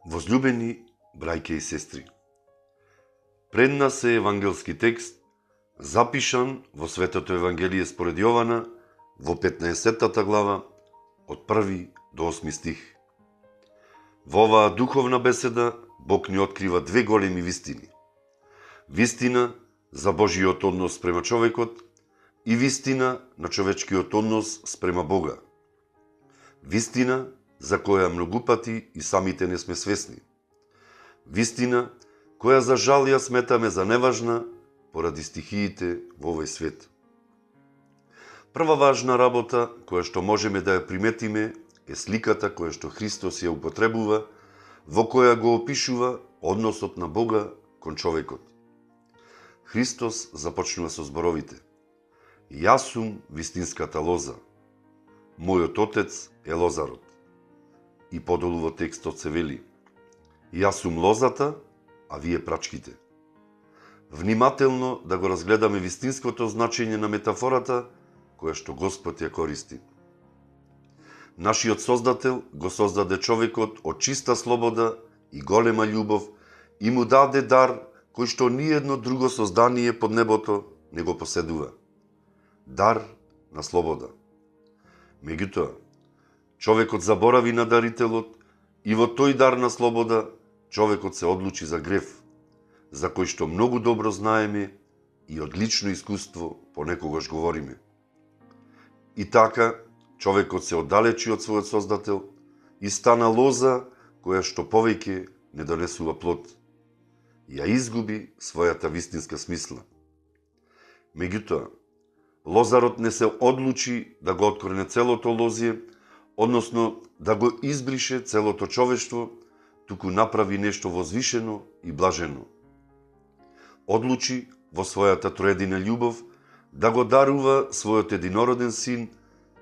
Возлюбени браќа и сестри, пред нас е евангелски текст, запишан во Светото Евангелие според Јована, во 15-та глава, од 1 до 8 стих. Во оваа духовна беседа, Бог ни открива две големи вистини. Вистина за Божиот однос спрема човекот и вистина на човечкиот однос спрема Бога. Вистина за која многу пати и самите не сме свесни. Вистина која за жал ја сметаме за неважна поради стихиите во овој свет. Прва важна работа која што можеме да ја приметиме е сликата која што Христос ја употребува, во која го опишува односот на Бога кон човекот. Христос започнува со зборовите: Јас сум вистинската лоза, мојот отец е лозарот. И подолу во текстот се вели: Јас сум лозата, а вие прачките. Внимателно да го разгледаме вистинското значење на метафората која што Господ ја користи. Нашиот Создател го создаде човекот од чиста слобода и голема љубов и му даде дар кој што ниедно друго создание под небото не го поседува. Дар на слобода. Меѓутоа, човекот заборави на дарителот и во тој дар на слобода човекот се одлучи за грев, за кој што многу добро знаеме и од лично искуство понекогаш говориме. И така, човекот се оддалечи од својот Создател и стана лоза која што повеќе не донесува плод. Ја изгуби својата вистинска смисла. Меѓутоа, лозарот не се одлучи да го откорне целото лозје, односно да го избрише целото човештво, туку направи нешто возвишено и блажено. Одлучи во својата троедина љубов да го дарува својот единороден син,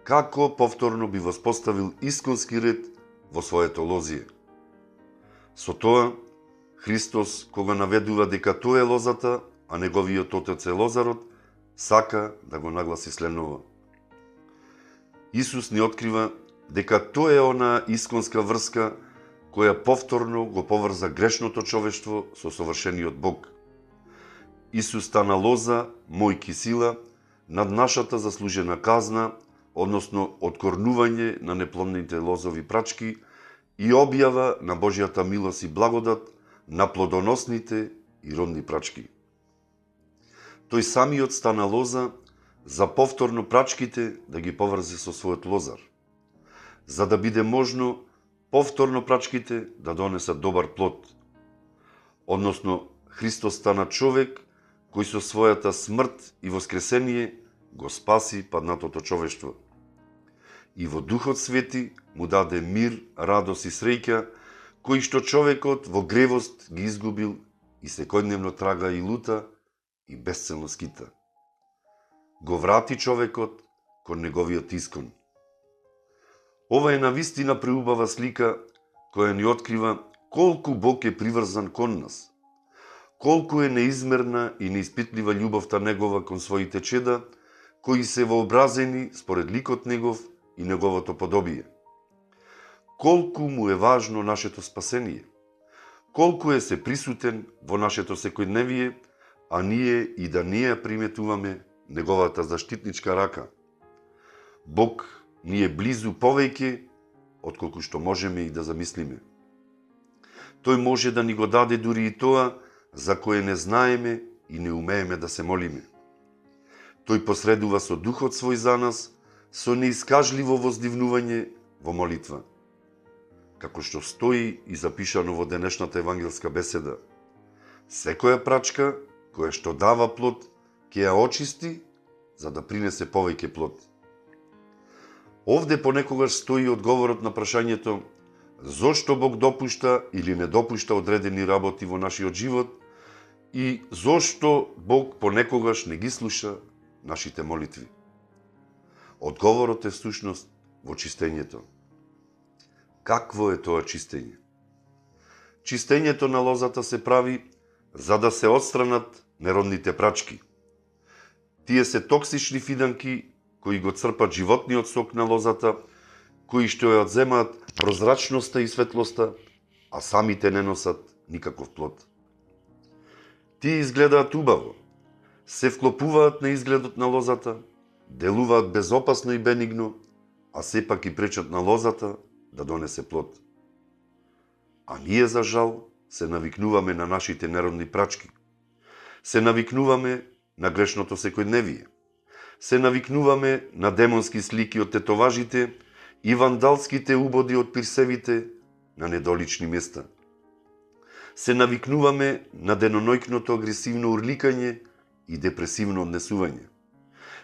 како повторно би воспоставил исконски ред во своето лозје. Со тоа, Христос, кога наведува дека тој е лозата, а неговиот отец е лозарот, сака да го нагласи следново. Исус ни открива дека тоа е онаа исконска врска која повторно го поврза грешното човештво со совршениот Бог. Исус стана лоза, мојки сила, над нашата заслужена казна, односно откорнување на неплодните лозови прачки и објава на Божјата милост и благодат на плодоносните и родни прачки. Тој самиот стана лоза за повторно прачките да ги поврзе со својот лозар, за да биде можно повторно прачките да донесат добар плод. Односно, Христос стана човек кој со својата смрт и воскресение го спаси паднатото човештво. И во Духот Свети му даде мир, радост и среќа, кои што човекот во гревост ги изгубил и секојдневно трага и лута и бесцелно скита. Го врати човекот кон неговиот искон. Ова е навистина преубава слика која ни открива колку Бог е приврзан кон нас, колку е неизмерна и неиспитлива љубовта негова кон своите чеда, кои се вообразени според ликот негов и неговото подобие. Колку му е важно нашето спасение, колку е се присутен во нашето секојдневие, а ние и да не ја приметуваме неговата заштитничка рака. Бог ни е близу повеќе отколку што можеме и да замислиме. Тој може да ни го даде дури и тоа за кое не знаеме и не умееме да се молиме. Тој посредува со Духот свој за нас, со неискажливо воздивнување во молитва. Како што стои и запишано во денешната евангелска беседа, секоја прачка која што дава плод, ќе ја очисти за да принесе повеќе плод. Овде понекогаш стои одговорот на прашањето зошто Бог допушта или не допушта одредени работи во нашиот живот и зошто Бог понекогаш не ги слуша нашите молитви. Одговорот е всушност во чистењето. Какво е тоа чистење? Чистењето на лозата се прави за да се отстранат неродните прачки. Тие се токсични фиданки кои го црпат животниот сок на лозата, кои што ја одземаат прозрачноста и светлоста, а самите не носат никаков плод. Тие изгледаат убаво, се вклопуваат на изгледот на лозата, делуваат безопасно и бенигно, а сепак и пречат на лозата да донесе плод. А ние, за жал, се навикнуваме на нашите неродни прачки. Се навикнуваме на грешното секојдневие. Се навикнуваме на демонски слики од тетоважите и вандалските убоди од пирсевите на недолични места. Се навикнуваме на денонојкното агресивно урликање и депресивно однесување.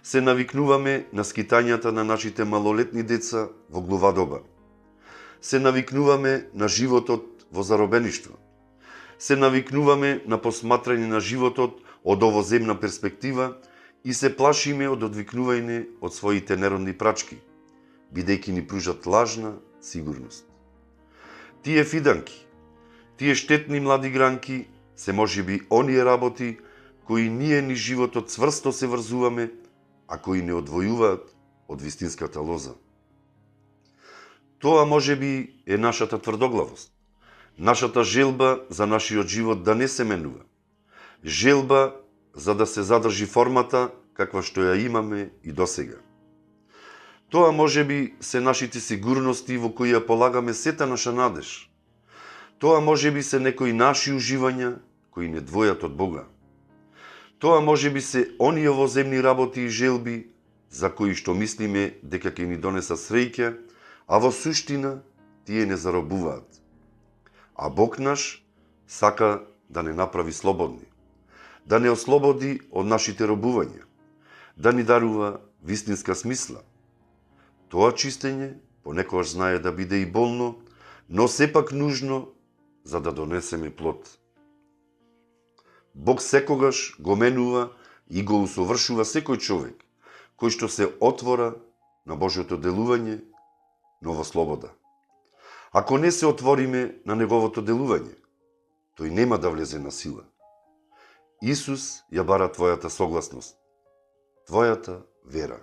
Се навикнуваме на скитањата на нашите малолетни деца во глувадоба. Се навикнуваме на животот во заробеништво. Се навикнуваме на посматрање на животот од овоземна перспектива и се плашиме од одвикнување од своите неродни прачки, бидејќи ни пружат лажна сигурност. Тие фиданки, тие штетни млади гранки се можеби оние работи кои ние ни животот цврсто се врзуваме, а кои не одвојуваат од вистинската лоза. Тоа можеби е нашата тврдоглавост, нашата желба за нашиот живот да не се менува, желба за да се задржи формата каква што ја имаме и досега. Тоа можеби се нашите сигурности во кои ја полагаме сета наша надеж. Тоа можеби се некои наши уживања кои не двојат од Бога. Тоа можеби се оние овоземни работи и желби за кои што мислиме дека ќе ни донесат среќа, а во суштина тие не заробуваат. А Бог наш сака да не направи слободни, да не ослободи од нашите робувања, да ни дарува вистинска смисла. Тоа чистење понекогаш знае да биде и болно, но сепак нужно за да донесеме плод. Бог секогаш го менува и го усовршува секој човек кој што се отвора на Божјото делување, но во слобода. Ако не се отвориме на неговото делување, тој нема да влезе на сила. Исус ја бара твојата согласност, твојата вера.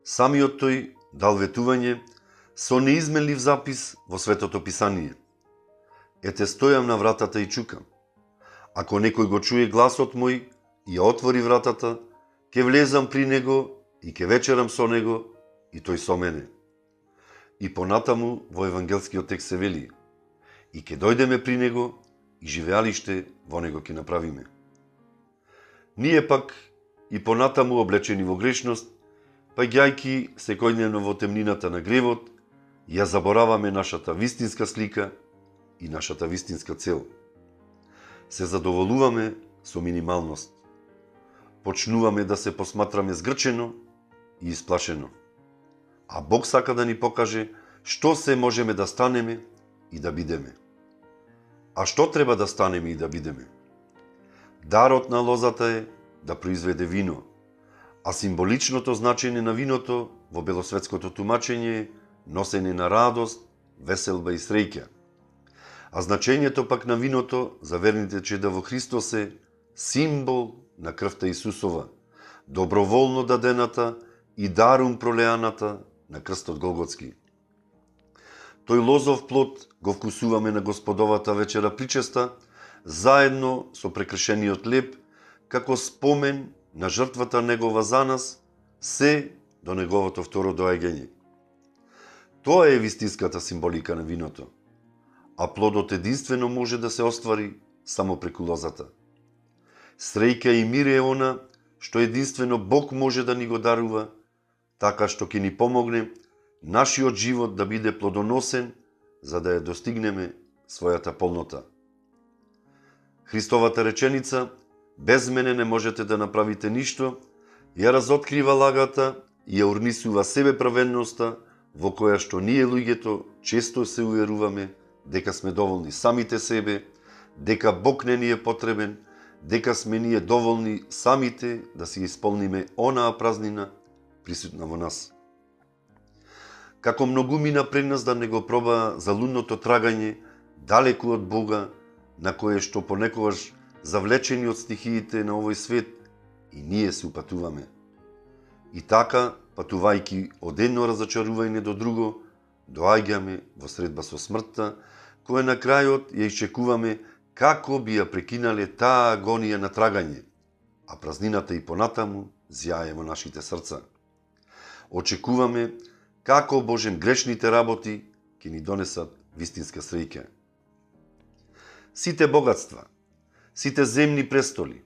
Самиот тој дал ветување со неизменлив запис во Светото Писание. Ете, стојам на вратата и чукам. Ако некој го чуе гласот мој и ја отвори вратата, ќе влезам при него и ќе вечерам со него и тој со мене. И понатаму во евангелскиот текст се вели: и ќе дојдеме при него и живеалиште во него ќе направиме. Ние пак и понатаму облечени во грешност, паѓајки секојдневно во темнината на гревот, ја забораваме нашата вистинска слика и нашата вистинска цел. Се задоволуваме со минималност. Почнуваме да се посматраме згрчено и исплашено. А Бог сака да ни покаже што се можеме да станеме и да бидеме. А што треба да станеме и да бидеме? Дарот на лозата е да произведе вино, а символичното значење на виното во белосветското тумачење е носење на радост, веселба и среќа. А значењето пак на виното за верните чеда во Христос е символ на крвта Исусова, доброволно дадената и дарум пролеаната на крстот Голготски. Тој лозов плод го вкусуваме на Господовата вечера причеста, заедно со прекршениот леб, како спомен на жртвата негова за нас, се до неговото второ доаѓање. Тоа е вистинската символика на виното, а плодот единствено може да се оствари само преку лозата. Среќа и мир е она што единствено Бог може да ни го дарува, така што ќе ни помогне нашиот живот да биде плодоносен, за да ја достигнеме својата полнота. Христовата реченица "Без мене не можете да направите ништо" ја разоткрива лагата и ја урнисува себеправедноста во која што ние луѓето често се уверуваме дека сме доволни самите себе, дека Бог не ни е потребен, дека сме ние доволни самите да си исполниме онаа празнина присутна во нас. Како многумина пред нас да не го проба за лунното трагање далеку од Бога, на кое што понекогаш завлечени од стихиите на овој свет и ние се упатуваме. И така, патувајќи од едно разочарување до друго, доаѓаме во средба со смртта, кое на крајот ја исчекуваме како би ја прекинале таа агонија на трагање, а празнината и понатаму зјае во нашите срца. Очекуваме како Божем грешните работи ќе ни донесат вистинска среќа. Сите богатства, сите земни престоли,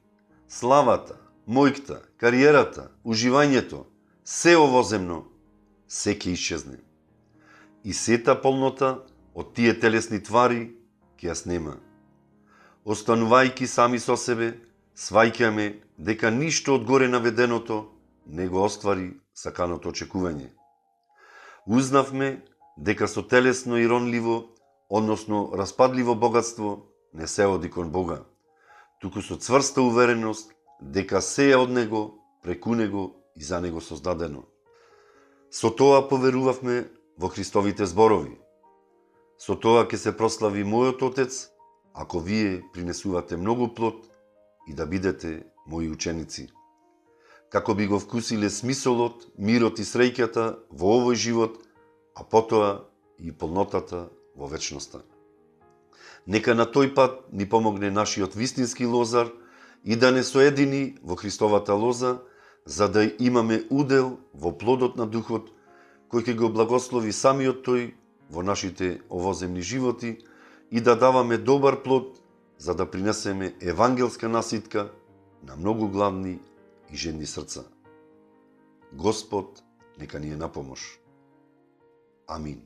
славата, мојкта, кариерата, уживањето, се овоземно, се ќе исчезне. И сета полнота од тие телесни твари ќе ја снема. Останувајќи сами со себе, сваќаме дека ништо од горе наведеното не го оствари саканото очекување. Узнавме дека со телесно и ронливо, односно распадливо богатство, не се оди кон Бога, туку со цврста увереност дека се е од Него, преку Него и за Него создадено. Со тоа поверувавме во Христовите зборови. Со тоа ќе се прослави мојот Отец, ако вие принесувате многу плод и да бидете мои ученици. Како би го вкусиле смисолот, мирот и среќата во овој живот, а потоа и полнотата во вечноста. Нека на тој пат ни помогне нашиот вистински лозар и да не соедини во Христовата лоза, за да имаме удел во плодот на Духот, кој ќе го благослови самиот тој во нашите овоземни животи и да даваме добар плод, за да принесеме евангелска наситка на многу гладни и жедни срца. Господ нека ни е на помош. Амин.